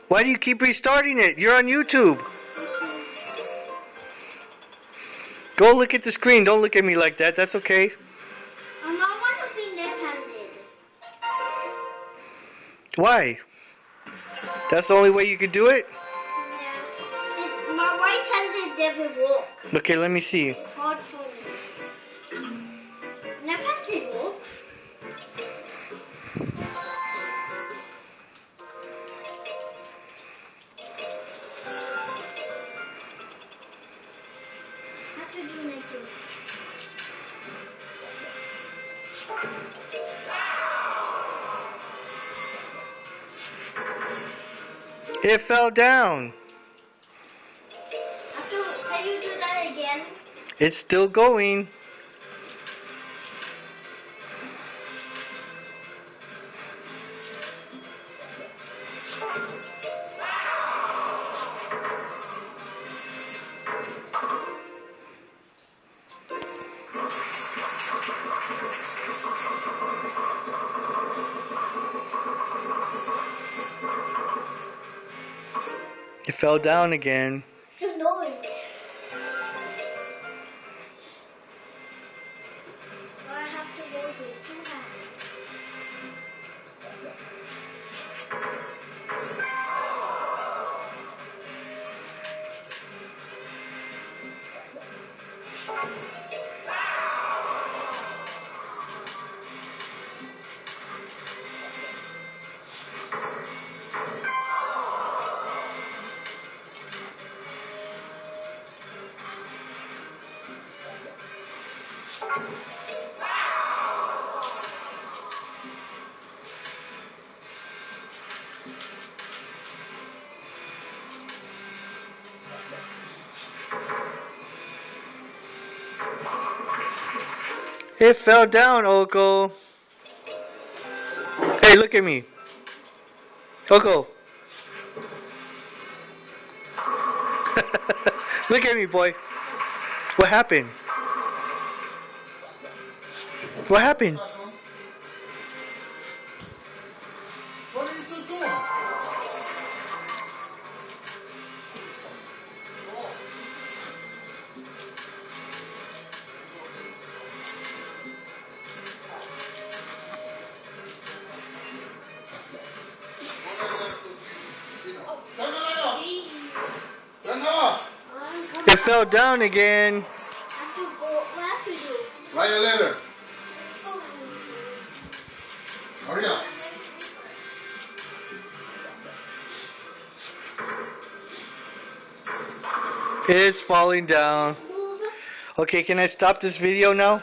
Why do you keep restarting it? You're on YouTube. Go look at the screen. Don't look at me like that. That's okay. I don't want to be left-handed. Why? That's the only way you could do it? Yeah. My right-handed never work. Okay, let me see. It's hard for me. Left-handed works. Have to do like this. It fell down. Can you do that again? It's still going. It fell down again. To know it. I have to go to two hands. It fell down, Oko. Hey, look at me. Oko. Look at me, boy. What happened? What happened? What are you doing? Turn off. It fell down again. Have to go. What have to do? Write a letter. Hurry up. It's falling down. Move. Okay, can I stop this video now?